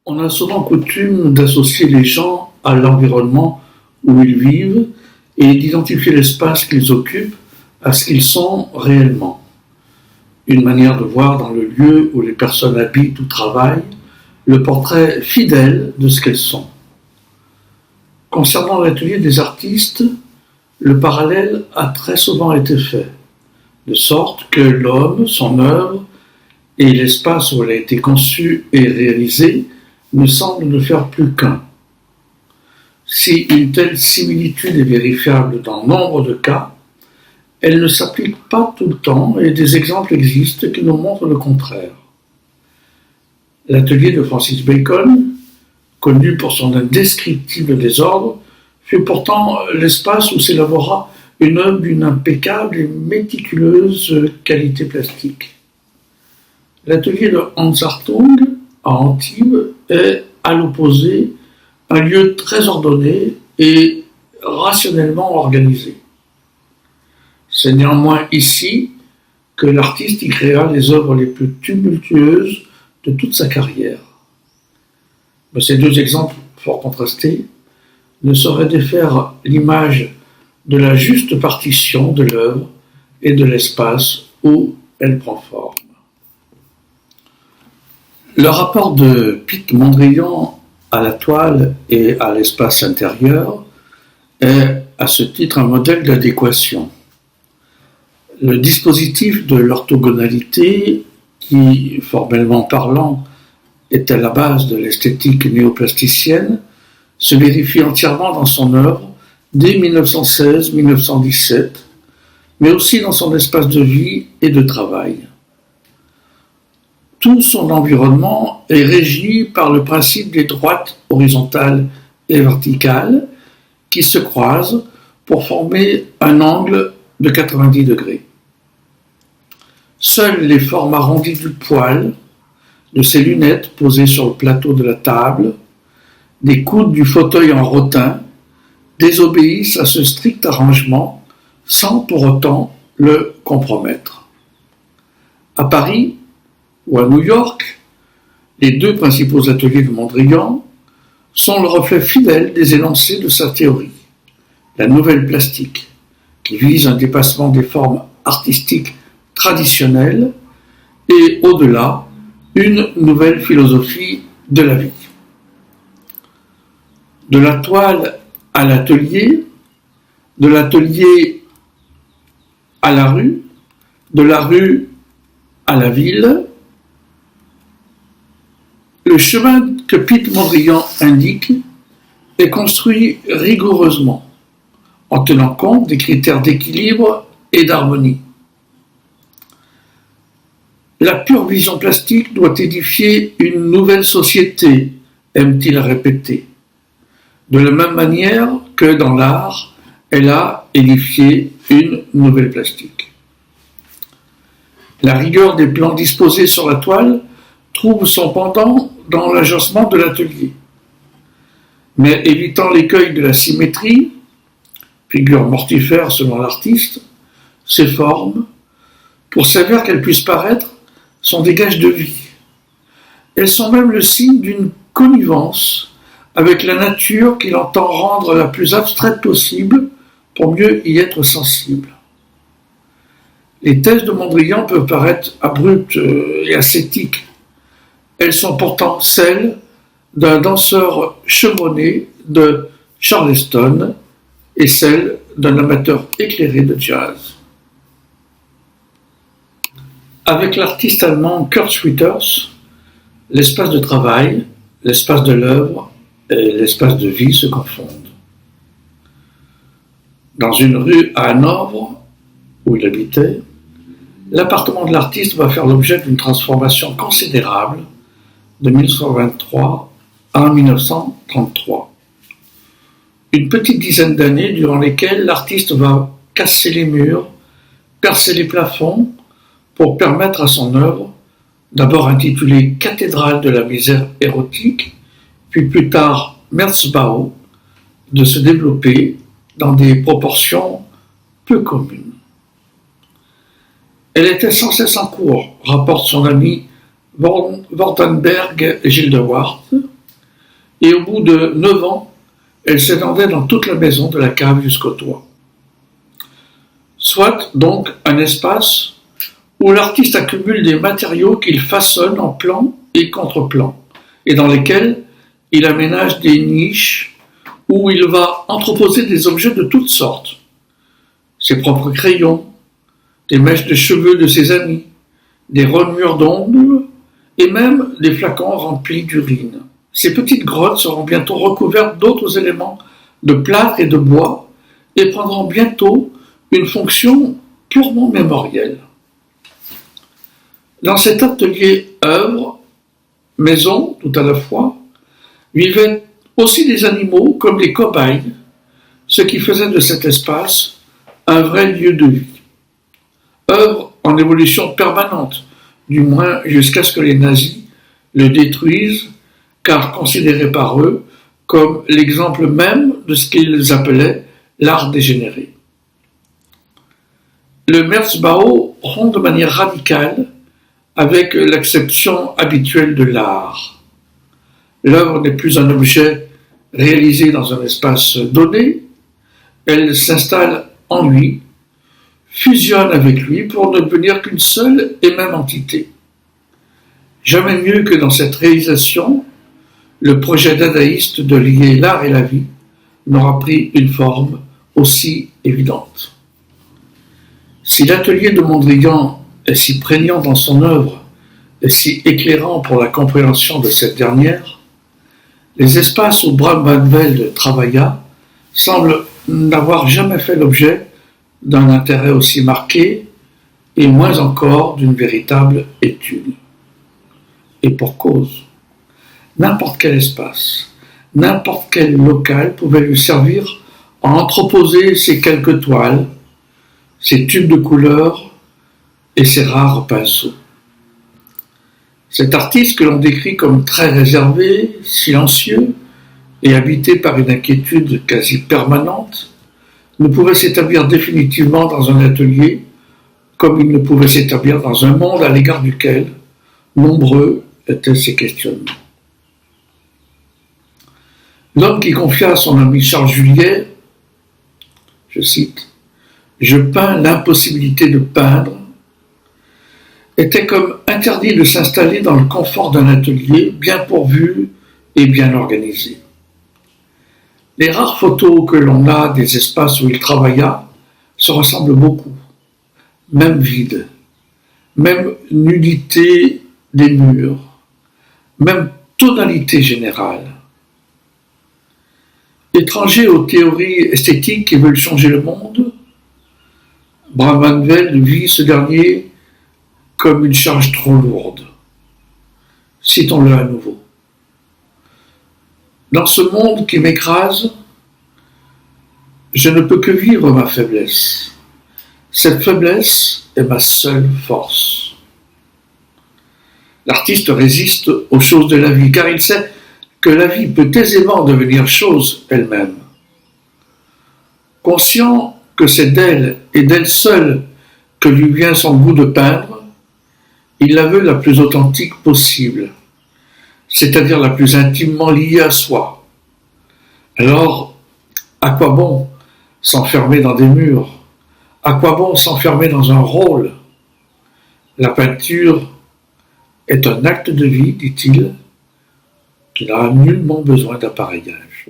On a souvent coutume d'associer les gens à l'environnement où ils vivent et d'identifier l'espace qu'ils occupent à ce qu'ils sont réellement. Une manière de voir dans le lieu où les personnes habitent ou travaillent le portrait fidèle de ce qu'elles sont. Concernant l'atelier des artistes, le parallèle a très souvent été fait, de sorte que l'homme, son œuvre et l'espace où elle a été conçue et réalisée ne semblent ne faire plus qu'un. Si une telle similitude est vérifiable dans nombre de cas, elle ne s'applique pas tout le temps et des exemples existent qui nous montrent le contraire. L'atelier de Francis Bacon, connu pour son indescriptible désordre, fut pourtant l'espace où s'élabora une œuvre d'une impeccable et méticuleuse qualité plastique. L'atelier de Hans Hartung, à Antibes, est, à l'opposé, un lieu très ordonné et rationnellement organisé. C'est néanmoins ici que l'artiste y créa les œuvres les plus tumultueuses de toute sa carrière. Mais ces deux exemples fort contrastés ne sauraient défaire l'image de la juste partition de l'œuvre et de l'espace où elle prend forme. Le rapport de Piet Mondrian à la toile et à l'espace intérieur est à ce titre un modèle d'adéquation. Le dispositif de l'orthogonalité, qui, formellement parlant, est à la base de l'esthétique néoplasticienne, se vérifie entièrement dans son œuvre dès 1916-1917, mais aussi dans son espace de vie et de travail. Tout son environnement est régi par le principe des droites horizontales et verticales qui se croisent pour former un angle de 90 degrés. Seules les formes arrondies du poil, de ses lunettes posées sur le plateau de la table, des coudes du fauteuil en rotin, désobéissent à ce strict arrangement sans pour autant le compromettre. À Paris ou à New York, les deux principaux ateliers de Mondrian sont le reflet fidèle des énoncés de sa théorie, la nouvelle plastique, qui vise un dépassement des formes artistiques traditionnelles et, au-delà, une nouvelle philosophie de la vie. De la toile à l'atelier, de l'atelier à la rue, de la rue à la ville, le chemin que Piet Mondrian indique est construit rigoureusement, en tenant compte des critères d'équilibre et d'harmonie. La pure vision plastique doit édifier une nouvelle société, aime-t-il répéter, de la même manière que dans l'art, elle a édifié une nouvelle plastique. La rigueur des plans disposés sur la toile trouve son pendant dans l'agencement de l'atelier. Mais évitant l'écueil de la symétrie, figure mortifère selon l'artiste, ces formes, pour sévères qu'elles puissent paraître, sont des gages de vie. Elles sont même le signe d'une connivence avec la nature qu'il entend rendre la plus abstraite possible pour mieux y être sensible. Les thèses de Mondrian peuvent paraître abruptes et ascétiques. Elles sont pourtant celles d'un danseur chevronné de Charleston et celles d'un amateur éclairé de jazz. Avec l'artiste allemand Kurt Schwitters, l'espace de travail, l'espace de l'œuvre et l'espace de vie se confondent. Dans une rue à Hanovre, où il habitait, l'appartement de l'artiste va faire l'objet d'une transformation considérable de 1923 à 1933. Une petite dizaine d'années durant lesquelles l'artiste va casser les murs, percer les plafonds pour permettre à son œuvre, d'abord intitulée Cathédrale de la misère érotique, puis plus tard Merzbau, de se développer dans des proportions peu communes. Elle était sans cesse en cours, rapporte son ami Wartenberg Gildewart, et au bout de 9 ans, elle s'étendait dans toute la maison, de la cave jusqu'au toit. Soit donc un espace où l'artiste accumule des matériaux qu'il façonne en plans et contre-plans, et dans lesquels il aménage des niches où il va entreposer des objets de toutes sortes, ses propres crayons, des mèches de cheveux de ses amis, des rognures d'ongles et même des flacons remplis d'urine. Ces petites grottes seront bientôt recouvertes d'autres éléments de plâtre et de bois et prendront bientôt une fonction purement mémorielle. Dans cet atelier œuvre, maison tout à la fois, vivaient aussi des animaux comme des cobayes, ce qui faisait de cet espace un vrai lieu de vie. Œuvre en évolution permanente, du moins jusqu'à ce que les nazis le détruisent, car considéré par eux comme l'exemple même de ce qu'ils appelaient l'art dégénéré. Le Merzbau rompt de manière radicale avec l'acception habituelle de l'art. L'œuvre n'est plus un objet réalisé dans un espace donné, elle s'installe en lui, fusionne avec lui pour ne devenir qu'une seule et même entité. Jamais mieux que dans cette réalisation, le projet dadaïste de lier l'art et la vie n'aura pris une forme aussi évidente. Si l'atelier de Mondrian est si prégnant dans son œuvre et si éclairant pour la compréhension de cette dernière, les espaces où Bram Van Velde travailla semblent n'avoir jamais fait l'objet d'un intérêt aussi marqué et moins encore d'une véritable étude. Et pour cause. N'importe quel espace, n'importe quel local pouvait lui servir à entreposer ses quelques toiles, ses tubes de couleurs et ses rares pinceaux. Cet artiste que l'on décrit comme très réservé, silencieux et habité par une inquiétude quasi permanente, ne pouvait s'établir définitivement dans un atelier comme il ne pouvait s'établir dans un monde à l'égard duquel nombreux étaient ses questionnements. L'homme qui confia à son ami Charles Juliet, je cite, « Je peins l'impossibilité de peindre », était comme interdit de s'installer dans le confort d'un atelier bien pourvu et bien organisé. Les rares photos que l'on a des espaces où il travailla se ressemblent beaucoup, même vides, même nudité des murs, même tonalité générale. Étranger aux théories esthétiques qui veulent changer le monde, Bram Van Velde vit ce dernier comme une charge trop lourde. Citons-le à nouveau. Dans ce monde qui m'écrase, je ne peux que vivre ma faiblesse. Cette faiblesse est ma seule force. L'artiste résiste aux choses de la vie, car il sait que la vie peut aisément devenir chose elle-même. Conscient que c'est d'elle et d'elle seule que lui vient son goût de peindre, il la veut la plus authentique possible, c'est-à-dire la plus intimement liée à soi. Alors, à quoi bon s'enfermer dans des murs? À quoi bon s'enfermer dans un rôle? La peinture est un acte de vie, dit-il, qui n'a nullement besoin d'appareillage.